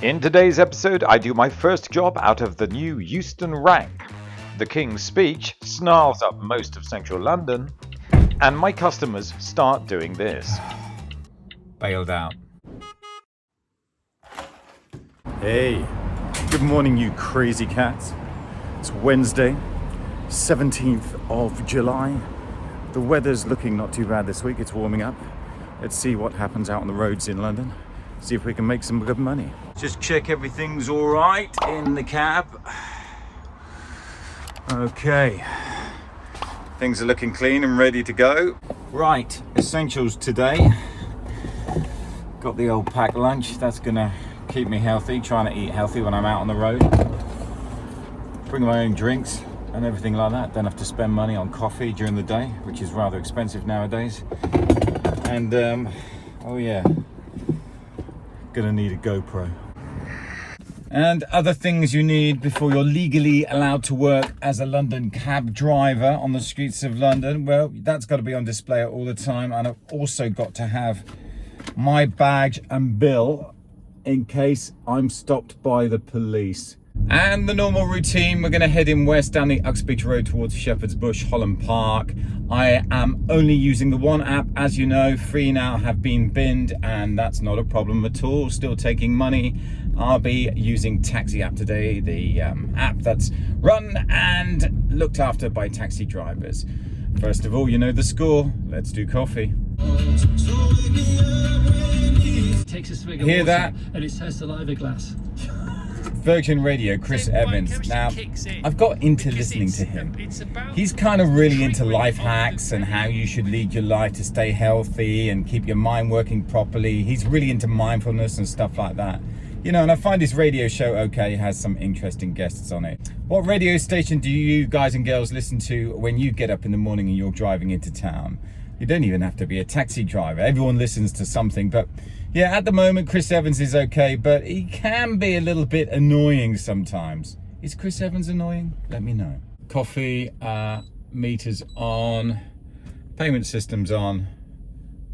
In today's episode, I do my first job out of the new Euston rank. The King's Speech snarls up most of central London, and my customers start doing this. Bailed out. Hey, good morning, you crazy cats. It's Wednesday, 17th of July. The weather's looking not too bad this week. It's warming up. Let's see what happens out on the roads in London. See if we can make some good money. Just check everything's all right in the cab. Okay. Things are looking clean and ready to go. Right, essentials today. Got the old packed lunch. That's gonna keep me healthy, trying to eat healthy when I'm out on the road. Bring my own drinks and everything like that. Don't have to spend money on coffee during the day, which is rather expensive nowadays. And oh yeah, gonna need a GoPro. And other things you need before you're legally allowed to work as a London cab driver on the streets of London. Well, that's got to be on display all the time. And I've also got to have my badge and bill in case I'm stopped by the police. And the normal routine, we're going to head in west down the Uxbridge Road towards Shepherd's Bush, Holland Park. I am only using the one app, as you know. Free now have been binned, and that's not a problem at all. Still taking money. I'll be using Taxi app today, the app that's run and looked after by taxi drivers. First of all, you know the score. Let's do coffee. Takes a swig of Hear water that? And it says saliva glass. Virgin Radio, Chris Evans. Now, I've got into listening to him. He's kind of really into life hacks and how you should lead your life to stay healthy and keep your mind working properly. He's really into mindfulness and stuff like that. You know, and I find his radio show okay, has some interesting guests on it. What radio station do you guys and girls listen to when you get up in the morning and you're driving into town? You don't even have to be a taxi driver. Everyone listens to something, but yeah, at the moment, Chris Evans is okay, but he can be a little bit annoying sometimes. Is Chris Evans annoying? Let me know. Coffee, meters on, payment systems on.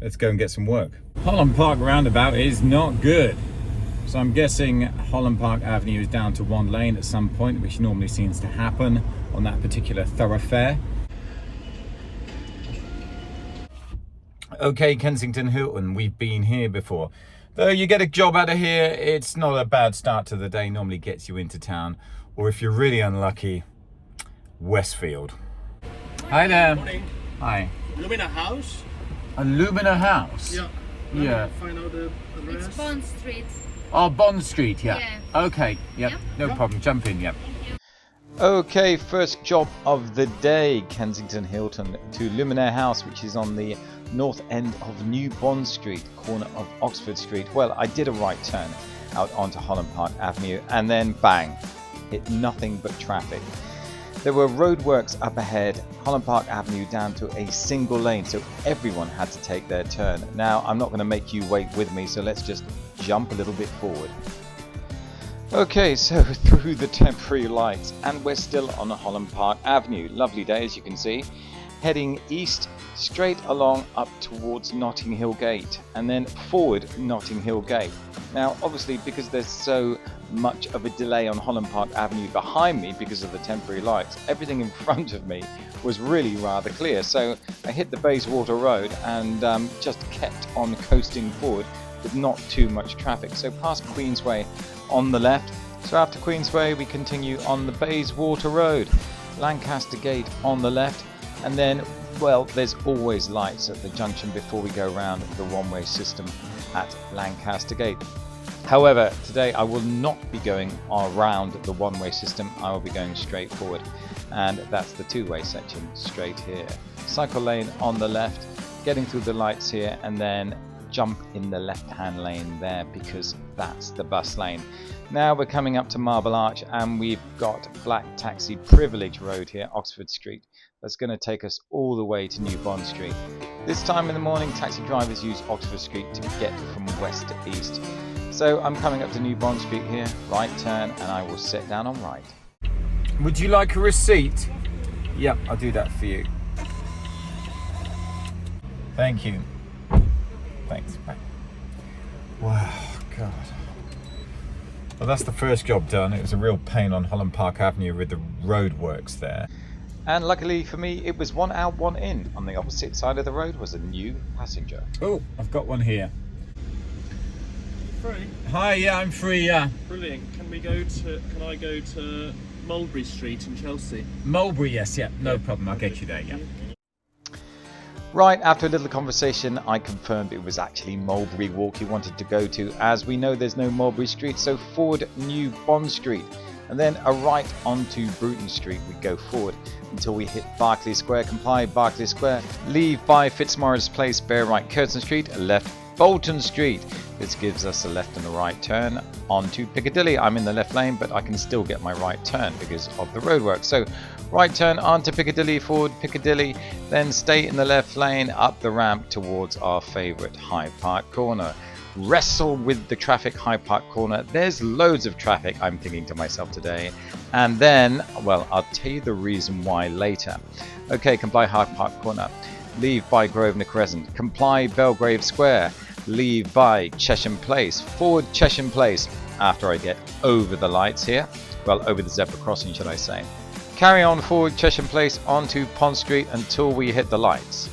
Let's go and get some work. Holland Park roundabout is not good. So I'm guessing Holland Park Avenue is down to one lane at some point, which normally seems to happen on that particular thoroughfare. Okay, Kensington, Hilton, we've been here before. Though you get a job out of here, it's not a bad start to the day, normally gets you into town. Or if you're really unlucky, Westfield. Hi there. Morning. Hi. Lumina House? A Lumina House? Yeah. Yeah. Find out the address. It's Bond Street. Oh, Bond Street, yeah. Yeah. Okay, yep, no problem, jump in, yep. Okay, first job of the day, Kensington Hilton to Luminaire House, which is on the north end of New Bond Street, corner of Oxford Street. Well, I did a right turn out onto Holland Park Avenue and then bang, hit nothing but traffic. There were roadworks up ahead, Holland Park Avenue down to a single lane, so everyone had to take their turn. Now, I'm not going to make you wait with me, so let's just jump a little bit forward. Okay, so through the temporary lights, and we're still on Holland Park Avenue. Lovely day, as you can see. Heading east, straight along up towards Notting Hill Gate, and then forward Notting Hill Gate. Now, obviously, because there's so much of a delay on Holland Park Avenue behind me because of the temporary lights, everything in front of me was really rather clear. So I hit the Bayswater Road and just kept on coasting forward with not too much traffic. So past Queensway on the left. So after Queensway, we continue on the Bayswater Road, Lancaster Gate on the left, and then, well, there's always lights at the junction before we go around the one-way system at Lancaster Gate. However, today I will not be going around the one-way system. I will be going straight forward, and that's the two-way section straight here. Cycle lane on the left, getting through the lights here, and then jump in the left-hand lane there because that's the bus lane. Now we're coming up to Marble Arch, and we've got Black Taxi Privilege Road here, Oxford Street. That's going to take us all the way to New Bond Street. This time in the morning, taxi drivers use Oxford Street to get from west to east. So I'm coming up to New Bond Street here, right turn, and I will sit down on right. Would you like a receipt? Yep, I'll do that for you. Thank you. Thanks. Bye. Wow, God. Well, that's the first job done. It was a real pain on Holland Park Avenue with the roadworks there. And luckily for me, it was one out, one in. On the opposite side of the road was a new passenger. Oh, I've got one here. Free? Hi, yeah, I'm free, yeah. Brilliant. Can I go to Mulberry Street in Chelsea? Mulberry, yes, yeah, no problem. I'll get you there, yeah. Right, after a little conversation, I confirmed it was actually Mulberry Walk he wanted to go to, as we know there's no Mulberry Street, so forward New Bond Street. And then a right onto Bruton Street we go forward until we hit Berkeley Square, comply Berkeley Square, leave by Fitzmaurice Place, bear right Curzon Street, left Bolton Street. This gives us a left and a right turn onto Piccadilly. I'm in the left lane, but I can still get my right turn because of the roadwork. So right turn onto Piccadilly, forward Piccadilly, then stay in the left lane up the ramp towards our favourite Hyde Park corner. Wrestle with the traffic, Hyde Park corner. There's loads of traffic, I'm thinking to myself today. And then, well, I'll tell you the reason why later. Okay, comply Hyde Park corner. Leave by Grosvenor Crescent. Comply Belgrave Square. Leave by Chesham Place. Forward Chesham Place after I get over the lights here. Well, over the zebra crossing, should I say. Carry on forward Chesham Place onto Pond Street until we hit the lights.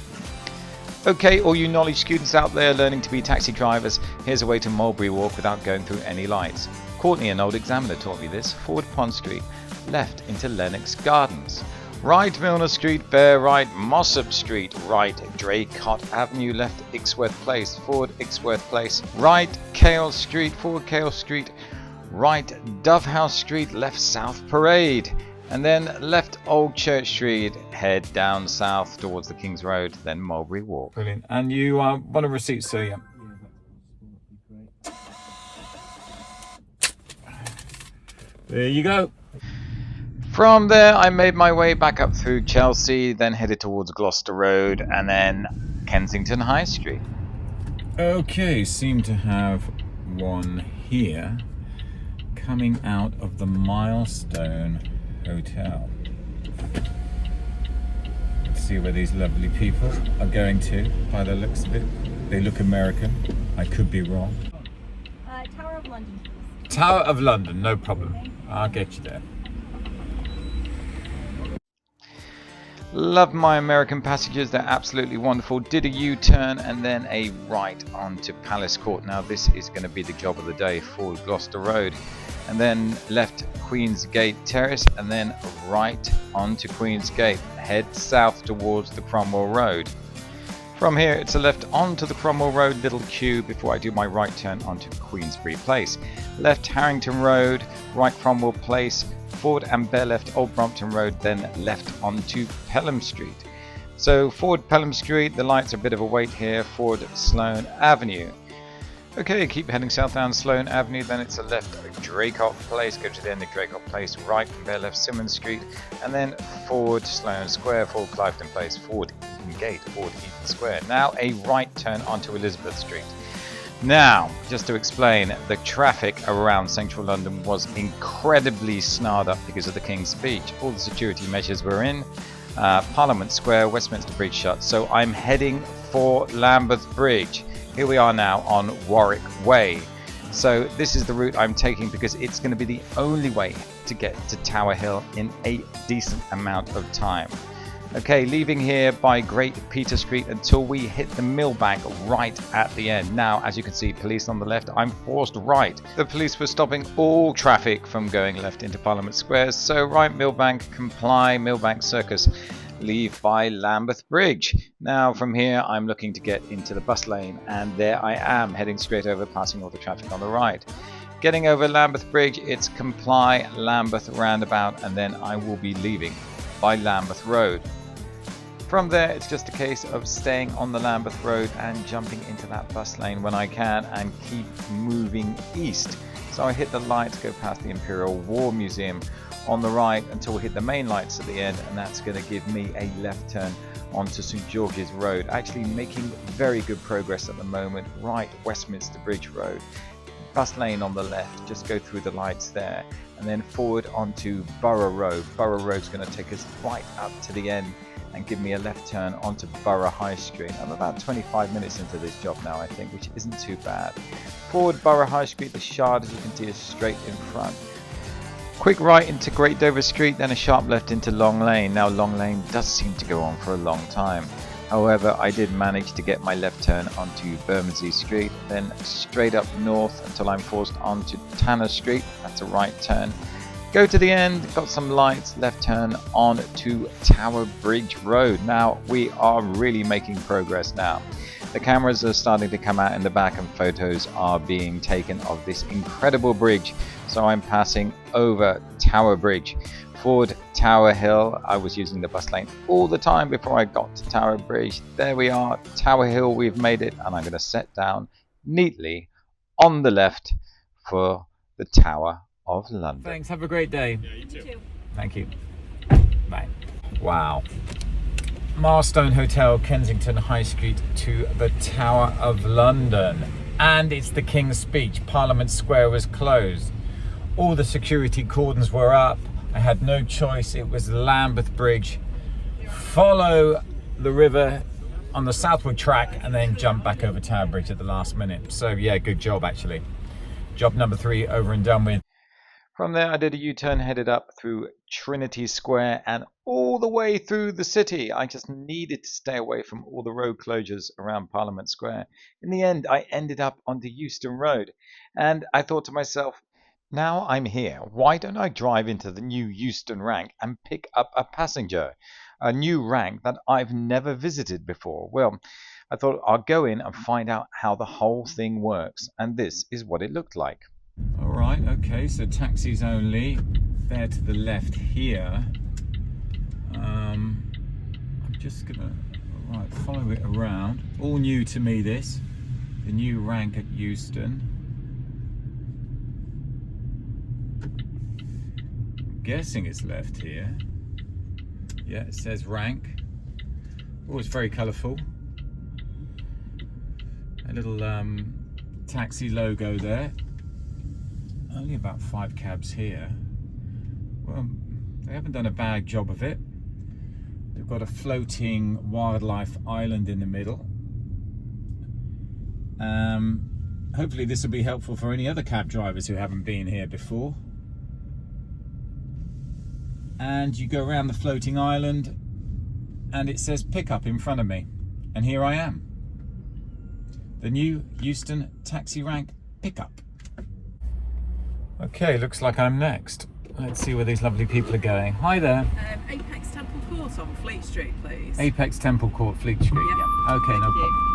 Okay, all you knowledge students out there learning to be taxi drivers, here's a way to Mulberry Walk without going through any lights. Courtney, an old examiner, taught me this. Forward Pond Street, left into Lennox Gardens. Right Milner Street, bear right Mossop Street, right Draycott Avenue, left Ixworth Place, forward Ixworth Place, right Kale Street, forward Kale Street, right Dovehouse Street, left South Parade, and then left Old Church Street, head down south towards the King's Road, then Mulberry Walk. Brilliant. And you want a receipt, sir? Yeah. There you go. From there, I made my way back up through Chelsea, then headed towards Gloucester Road, and then Kensington High Street. Okay, seem to have one here coming out of the Milestone Hotel. Let's see where these lovely people are going to, by the looks of it. They look American. I could be wrong. Tower of London, please. Tower of London, no problem. I'll get you there. Love my American passages, they're absolutely wonderful. Did a U-turn and then a right onto Palace Court. Now this is going to be the job of the day, forward Gloucester Road. And then left Queen's Gate Terrace and then right onto Queen's Gate. Head south towards the Cromwell Road. From here it's a left onto the Cromwell Road, little queue before I do my right turn onto Queensbury Place. Left Harrington Road, right Cromwell Place, forward and bear left Old Brompton Road, then left onto Pelham Street. So forward Pelham Street, the lights are a bit of a wait here, forward Sloane Avenue. Okay, keep heading south down Sloane Avenue, then it's a left Draycott Place, go to the end of Draycott Place, right from there left Simmons Street, and then forward Sloane Square, forward Clifton Place, forward Eaton Gate, forward Eaton Square. Now a right turn onto Elizabeth Street. Now, just to explain, the traffic around central London was incredibly snarled up because of the King's speech. All the security measures were in. Parliament Square, Westminster Bridge shut. So I'm heading for Lambeth Bridge. Here we are now on Warwick Way. So this is the route I'm taking because it's going to be the only way to get to Tower Hill in a decent amount of time. Okay, leaving here by Great Peter Street until we hit the Millbank right at the end. Now, as you can see, police on the left, I'm forced right. The police were stopping all traffic from going left into Parliament Square, so right Millbank, comply, Millbank Circus, leave by Lambeth Bridge. Now, from here, I'm looking to get into the bus lane, and there I am, heading straight over, passing all the traffic on the right. Getting over Lambeth Bridge, it's comply, Lambeth roundabout, and then I will be leaving by Lambeth Road. From there, it's just a case of staying on the Lambeth Road and jumping into that bus lane when I can and keep moving east. So I hit the lights, go past the Imperial War Museum on the right until we hit the main lights at the end, and that's going to give me a left turn onto St George's Road. Actually making very good progress at the moment. Right, Westminster Bridge Road. Bus lane on the left, just go through the lights there, and then forward onto Borough Road. Borough Road's going to take us right up to the end, and give me a left turn onto Borough High Street. I'm about 25 minutes into this job now, I think, which isn't too bad. Forward Borough High Street, the Shard, as you can see, is straight in front. Quick right into Great Dover Street, then a sharp left into Long Lane. Now Long Lane does seem to go on for a long time. However, I did manage to get my left turn onto Bermondsey Street, then straight up north until I'm forced onto Tanner Street. That's a right turn. Go to the end, got some lights, left turn on to Tower Bridge Road. Now we are really making progress now. The cameras are starting to come out in the back and photos are being taken of this incredible bridge. So I'm passing over Tower Bridge. Forward Tower Hill, I was using the bus lane all the time before I got to Tower Bridge. There we are, Tower Hill, we've made it, and I'm going to set down neatly on the left for the Tower of London. Thanks, have a great day. Yeah, you too. Thank you. Bye. Wow. Milestone Hotel, Kensington High Street to the Tower of London. And it's the King's Speech. Parliament Square was closed. All the security cordons were up. I had no choice. It was Lambeth Bridge. Follow the river on the southward track and then jump back over Tower Bridge at the last minute. So yeah, good job actually. Job number 3 over and done with. From there, I did a U-turn, headed up through Trinity Square and all the way through the city. I just needed to stay away from all the road closures around Parliament Square. In the end, I ended up onto Euston Road, and I thought to myself, now I'm here, why don't I drive into the new Euston rank and pick up a passenger? A new rank that I've never visited before. Well, I thought I'll go in and find out how the whole thing works, and this is what it looked like. All right, okay, so taxis only. There to the left here. I'm just gonna follow it around. All new to me, this. The new rank at Euston. Guessing it's left here. Yeah, it says rank. Oh, it's very colourful. A little taxi logo there. Only about 5 cabs here. Well, they haven't done a bad job of it. They've got a floating wildlife island in the middle. Hopefully this will be helpful for any other cab drivers who haven't been here before. And you go around the floating island and it says pickup in front of me. And here I am. The new Euston taxi rank pickup. Okay, looks like I'm next. Let's see where these lovely people are going. Hi there. Apex Temple Court on Fleet Street, please. Apex Temple Court, Fleet Street. Yep. Okay, no problem.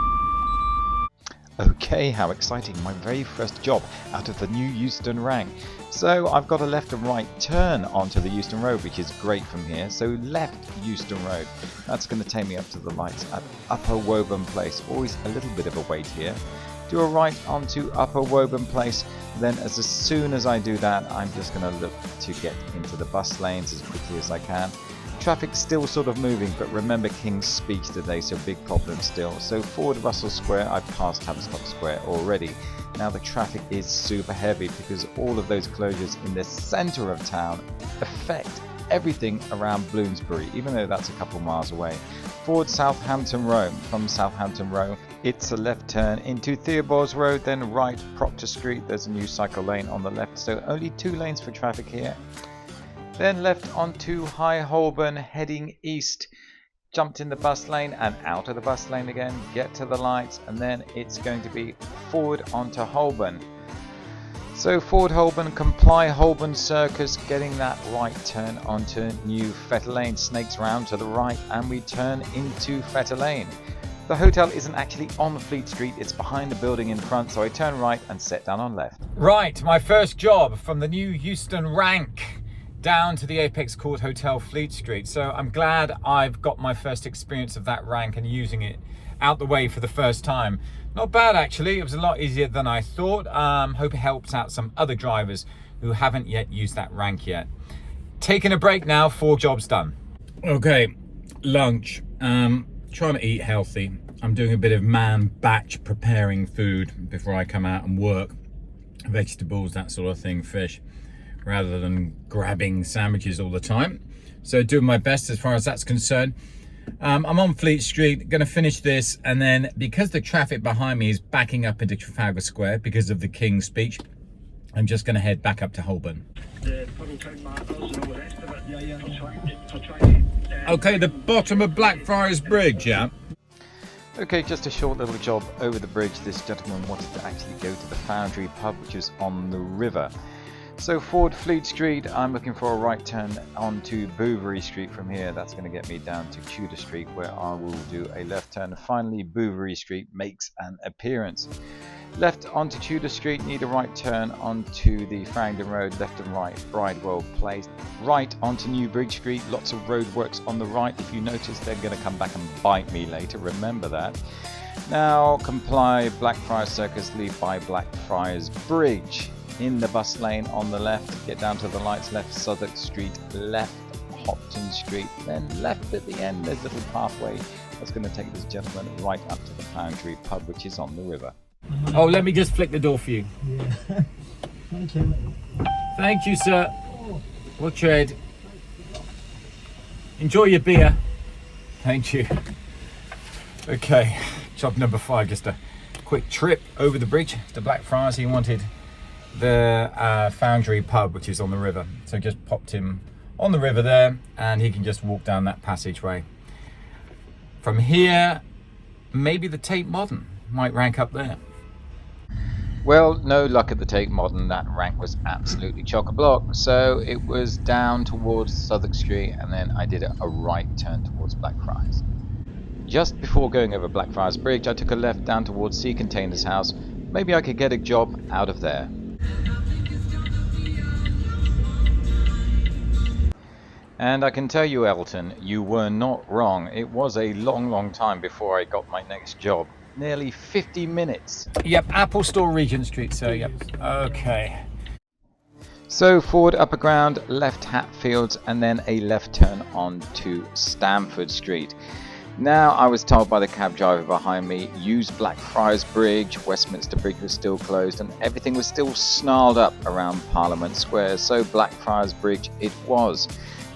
Okay, how exciting, my very first job out of the new Euston rank. So I've got a left and right turn onto the Euston Road, which is great from here. So left Euston Road, that's going to take me up to the lights at Upper Woburn Place. Always a little bit of a wait here. Do a right onto Upper Woburn Place. Then as soon as I do that, I'm just going to look to get into the bus lanes as quickly as I can. Traffic's still sort of moving, but remember King's Speech today, so big problem still. So forward Russell Square, I've passed Tavistock Square already. Now the traffic is super heavy because all of those closures in the centre of town affect everything around Bloomsbury, even though that's a couple miles away. Forward Southampton Row. From Southampton Row, it's a left turn into Theobald's Road, then right Proctor Street. There's a new cycle lane on the left, so only 2 lanes for traffic here. Then left onto High Holborn, heading east. Jumped in the bus lane and out of the bus lane again, get to the lights, and then it's going to be forward onto Holborn. So forward Holborn, comply Holborn Circus, getting that right turn onto New Fetter Lane, snakes round to the right, and we turn into Fetter Lane. The hotel isn't actually on Fleet Street, it's behind the building in front, so I turn right and set down on left. Right, my first job from the new Euston rank down to the Apex Court Hotel, Fleet Street. So I'm glad I've got my first experience of that rank and using it out the way for the first time. Not bad actually, it was a lot easier than I thought. Hope it helps out some other drivers who haven't yet used that rank yet. Taking a break now, 4 jobs done. Okay, lunch. Trying to eat healthy. I'm doing a bit of batch preparing food before I come out and work. Vegetables, that sort of thing, fish, rather than grabbing sandwiches all the time. So doing my best as far as that's concerned. I'm on Fleet Street, going to finish this, and then because the traffic behind me is backing up into Trafalgar Square because of the King's speech, I'm just going to head back up to Holborn. Okay, the bottom of Blackfriars Bridge, yeah. Okay, just a short little job over the bridge. This gentleman wanted to actually go to the Foundry pub, which is on the river. So forward Fleet Street, I'm looking for a right turn onto Bouverie Street from here. That's going to get me down to Tudor Street, where I will do a left turn. Finally, Bouverie Street makes an appearance. Left onto Tudor Street, need a right turn onto the Farringdon Road, left and right, Bridewell Place. Right onto New Bridge Street, lots of roadworks on the right. If you notice, they're going to come back and bite me later, remember that. Now, comply, Blackfriars Circus, leave by Blackfriars Bridge. In the bus lane on the left, get down to the lights, left Southwark Street, left Hopton Street, then left at the end there's a little pathway that's going to take this gentleman right up to the Foundry pub, which is on the river. Oh, let me just flick the door for you. Yeah. Thank you. Thank you, sir. We'll trade. Enjoy your beer. Thank you. Okay, job number 5, just a quick trip over the bridge to Blackfriars. He wanted the Foundry pub, which is on the river, so just popped him on the river there, and he can just walk down that passageway. From here, maybe the Tate Modern might rank up there. Well, no luck at the Tate Modern. That rank was absolutely chock-a-block, so it was down towards Southwark Street, and then I did a right turn towards Blackfriars. Just before going over Blackfriars Bridge, I took a left down towards Sea Containers House. Maybe I could get a job out of there. And I can tell you, Elton, you were not wrong. It was a long time before I got my next job. Nearly 50 minutes. Yep, Apple Store, Regent Street, so yep. Okay. So forward Upper Ground, left Hatfields, and then a left turn onto Stamford Street. Now, I was told by the cab driver behind me, use Blackfriars Bridge, Westminster Bridge was still closed, and everything was still snarled up around Parliament Square, so Blackfriars Bridge it was.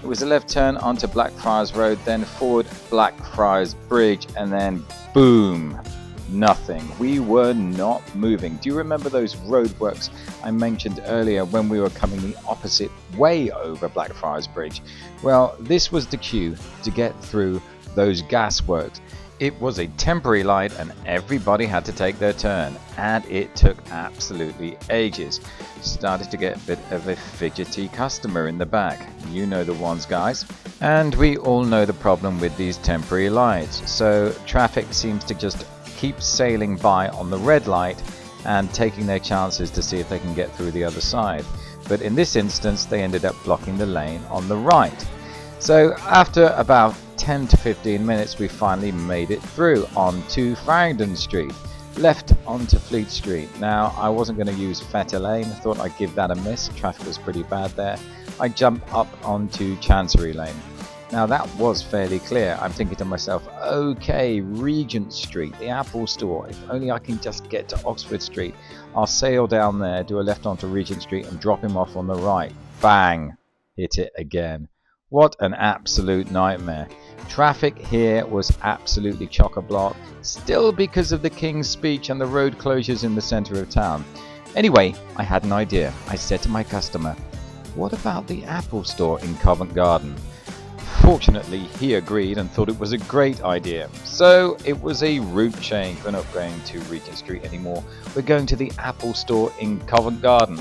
It was a left turn onto Blackfriars Road, then forward Blackfriars Bridge, and then boom, nothing. We were not moving. Do you remember those roadworks I mentioned earlier when we were coming the opposite way over Blackfriars Bridge? Well, this was the queue to get through those gasworks. It was a temporary light and everybody had to take their turn, and it took absolutely ages. Started to get a bit of a fidgety customer in the back. You know the ones, guys. And we all know the problem with these temporary lights. So traffic seems to just keep sailing by on the red light and taking their chances to see if they can get through the other side. But in this instance, they ended up blocking the lane on the right. So after about 10 to 15 minutes, we finally made it through onto Farringdon Street, left onto Fleet Street. Now, I wasn't going to use Fetter Lane. I thought I'd give that a miss. Traffic was pretty bad there. I jumped up onto Chancery Lane. Now, that was fairly clear. I'm thinking to myself, okay, Regent Street, the Apple Store. If only I can just get to Oxford Street. I'll sail down there, do a left onto Regent Street and drop him off on the right. Bang! Hit it again. What an absolute nightmare. Traffic here was absolutely chock-a-block, still because of the King's speech and the road closures in the centre of town. Anyway, I had an idea. I said to my customer, what about the Apple Store in Covent Garden? Fortunately, he agreed and thought it was a great idea. So it was a route change. We're not going to Regent Street anymore. We're going to the Apple Store in Covent Garden.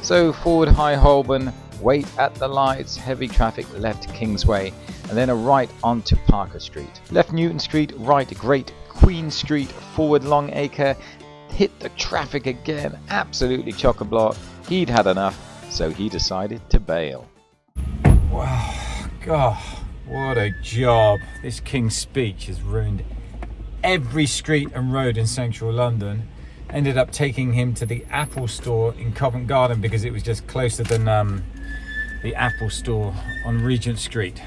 So forward High Holborn, wait at the lights, heavy traffic, left Kingsway, and then a right onto Parker Street. Left Newton Street, right Great Queen Street, forward Longacre, hit the traffic again, absolutely chock-a-block. He'd had enough, so he decided to bail. Wow, God, what a job. This King's speech has ruined every street and road in central London. Ended up taking him to the Apple Store in Covent Garden because it was just closer than the Apple Store on Regent Street.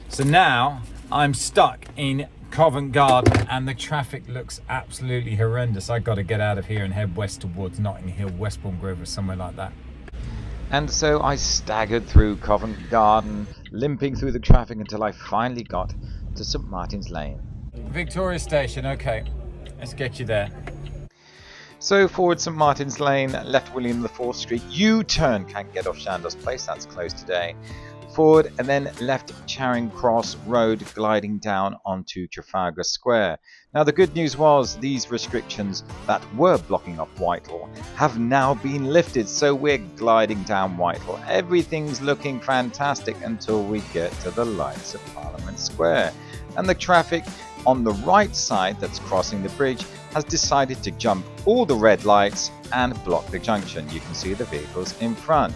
So now I'm stuck in Covent Garden and the traffic looks absolutely horrendous. I got to get out of here and head west towards Notting Hill, Westbourne Grove or somewhere like that. And so I staggered through Covent Garden, limping through the traffic until I finally got to St Martin's Lane. Victoria Station, okay. Let's get you there. So forward St Martin's Lane, left William IV Street, U-turn, can't get off Chandos Place, that's closed today. Forward and then left Charing Cross Road, gliding down onto Trafalgar Square. Now the good news was these restrictions that were blocking up Whitehall have now been lifted, so we're gliding down Whitehall. Everything's looking fantastic until we get to the lights of Parliament Square. And the traffic on the right side that's crossing the bridge has decided to jump all the red lights and block the junction. You can see the vehicles in front.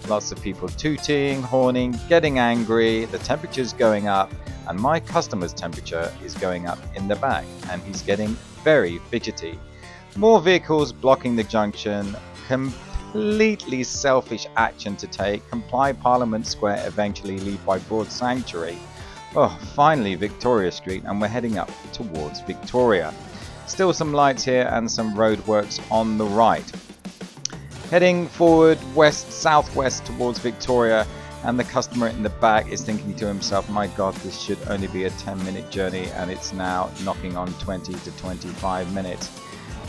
Lots of people tooting, horning, getting angry, the temperature's going up, and my customer's temperature is going up in the back, and he's getting very fidgety. More vehicles blocking the junction, completely selfish action to take, comply Parliament Square, eventually leave by Broad Sanctuary. Oh, finally Victoria Street, and we're heading up towards Victoria. Still some lights here and some roadworks on the right. Heading forward west southwest towards Victoria, and the customer in the back is thinking to himself, my god, this should only be a 10-minute journey and it's now knocking on 20 to 25 minutes.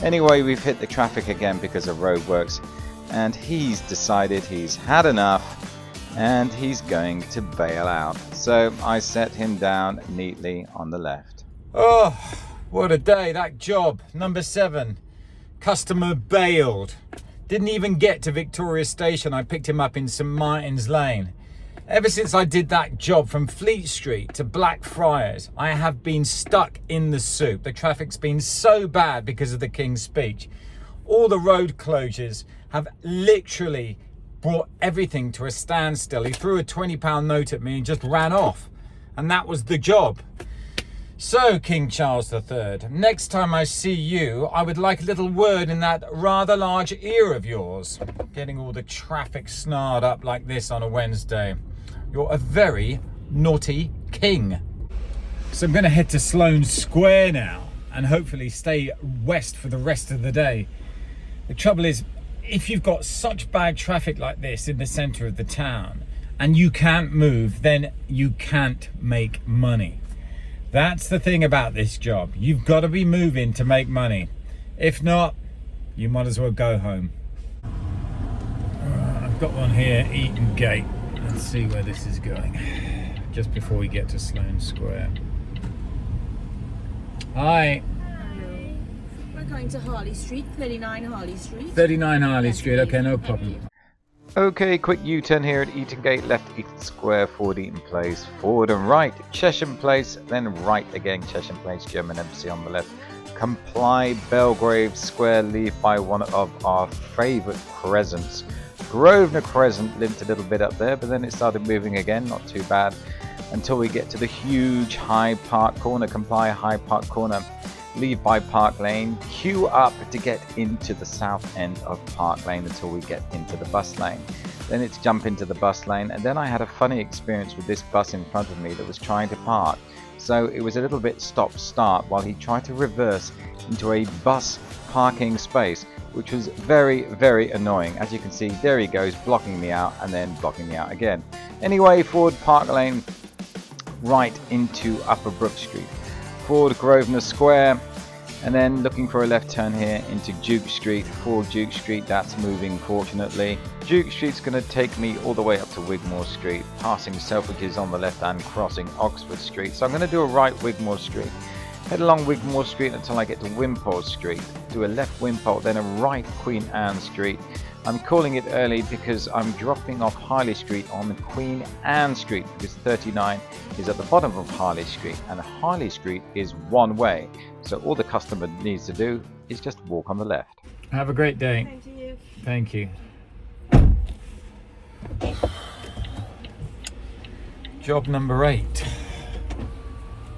Anyway, we've hit the traffic again because of roadworks, and he's decided he's had enough and he's going to bail out. So I set him down neatly on the left. Oh, what a day. That job, number 7. Customer bailed. Didn't even get to Victoria Station. I picked him up in St Martin's Lane. Ever since I did that job from Fleet Street to Blackfriars, I have been stuck in the soup. The traffic's been so bad because of the King's speech. All the road closures have literally brought everything to a standstill. He threw a £20 note at me and just ran off. And that was the job. So, King Charles III, next time I see you, I would like a little word in that rather large ear of yours. Getting all the traffic snarled up like this on a Wednesday. You're a very naughty king. So I'm going to head to Sloane Square now and hopefully stay west for the rest of the day. The trouble is, if you've got such bad traffic like this in the centre of the town and you can't move, then you can't make money. That's the thing about this job. You've got to be moving to make money. If not, you might as well go home. I've got one here, Eaton Gate. Let's see where this is going. Just before we get to Sloane Square. Hi. Hello. We're going to Harley Street, 39 Harley Street. 39 Harley Yes, Street, okay, no thank problem. you. Okay, quick U-turn here at Eaton Gate, left Eaton Square, forward Eaton Place, forward and right Chesham Place, then right again Chesham Place, German Embassy on the left. Comply Belgrave Square, leave by one of our favourite crescents. Grosvenor Crescent limped a little bit up there, but then it started moving again, not too bad, until we get to the huge Hyde Park corner. Comply Hyde Park corner, leave by Park Lane, queue up to get into the south end of Park Lane until we get into the bus lane. Then it's jump into the bus lane, and then I had a funny experience with this bus in front of me that was trying to park. So it was a little bit stop-start while he tried to reverse into a bus parking space, which was very, very annoying. As you can see, there he goes, blocking me out and then blocking me out again. Anyway, forward Park Lane, right into Upper Brook Street. Forward Grosvenor Square, and then looking for a left turn here into Duke Street. Forward Duke Street, that's moving fortunately. Duke Street's going to take me all the way up to Wigmore Street, passing Selfridges on the left and crossing Oxford Street. So I'm going to do a right Wigmore Street. Head along Wigmore Street until I get to Wimpole Street. Do a left Wimpole, then a right Queen Anne Street. I'm calling it early because I'm dropping off Harley Street on Queen Anne Street, because 39 is at the bottom of Harley Street, and Harley Street is one way. So all the customer needs to do is just walk on the left. Have a great day. Thank you. Thank you. Job number 8.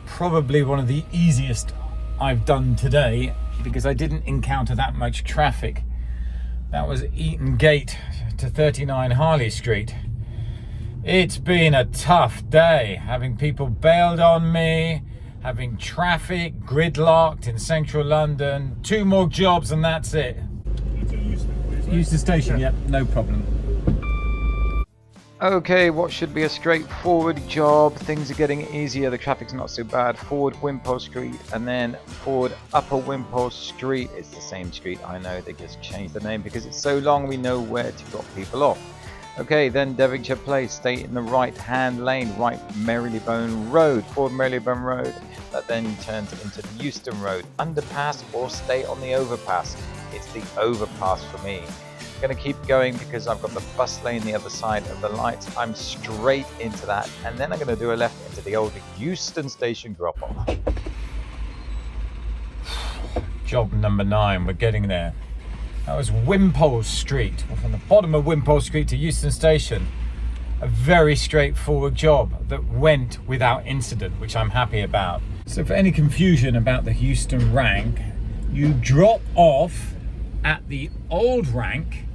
Probably one of the easiest I've done today because I didn't encounter that much traffic. That was Eaton Gate to 39 Harley Street. It's been a tough day, having people bailed on me, having traffic gridlocked in central London. 2 more jobs and that's it. Euston Station, yep, no problem. Okay, what should be a straightforward job. Things are getting easier. The traffic's not so bad. Forward Wimpole Street and then forward Upper Wimpole Street. It's the same street, I know. They just changed the name because it's so long we know where to drop people off. Okay, then Devonshire Place. Stay in the right-hand lane. Right Marylebone Road. Forward Marylebone Road. That then turns into the Euston Road. Underpass or stay on the overpass. It's the overpass for me. I'm going to keep going because I've got the bus lane the other side of the lights. I'm straight into that, and then I'm going to do a left into the old Euston station drop-off. Job number 9, we're getting there. That was Wimpole Street. We're from the bottom of Wimpole Street to Euston Station. A very straightforward job that went without incident, which I'm happy about. So for any confusion about the Euston rank, you drop off at the old rank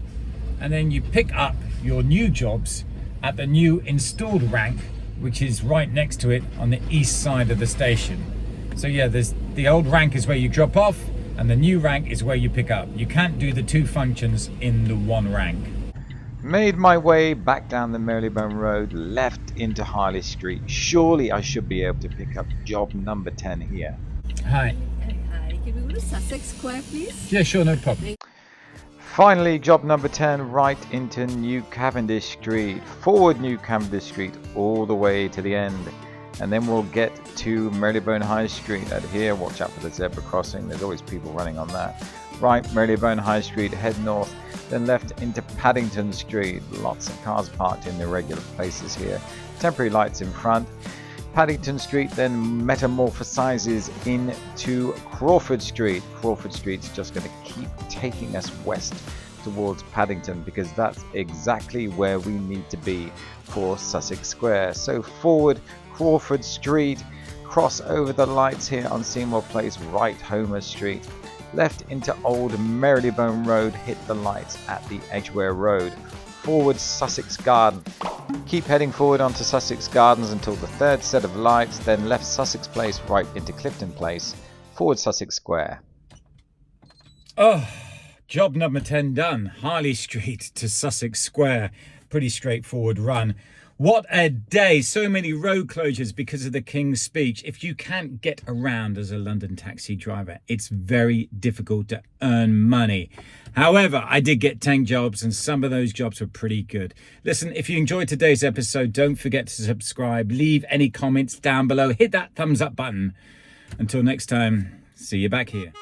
and then you pick up your new jobs at the new installed rank, which is right next to it on the east side of the station. So yeah, there's the old rank is where you drop off and the new rank is where you pick up. You can't do the two functions in the one rank. Made my way back down the Marylebone Road, left into Harley Street. Surely I should be able to pick up job number 10 here. Hi. Hi, can we go to Sussex Square, please? Yeah, sure, no problem. Finally, job number 10, right into New Cavendish Street. Forward New Cavendish Street all the way to the end. And then we'll get to Marylebone High Street. Out here, watch out for the zebra crossing. There's always people running on that. Right, Marylebone High Street, head north. Then left into Paddington Street. Lots of cars parked in the regular places here. Temporary lights in front. Paddington Street then metamorphosizes into Crawford Street. Crawford Street's just going to keep taking us west towards Paddington because that's exactly where we need to be for Sussex Square. So forward Crawford Street, cross over the lights here on Seymour Place, right Homer Street. Left into Old Marylebone Road, hit the lights at the Edgware Road. Forward Sussex Garden. Keep heading forward onto Sussex Gardens until the third set of lights, then left Sussex Place right into Clifton Place. Forward Sussex Square. Oh, job number 10 done. Harley Street to Sussex Square. Pretty straightforward run. What a day. So many road closures because of the King's speech. If you can't get around as a London taxi driver, it's very difficult to earn money. However, I did get 10 jobs and some of those jobs were pretty good. Listen, if you enjoyed today's episode, don't forget to subscribe. Leave any comments down below. Hit that thumbs up button. Until next time, see you back here.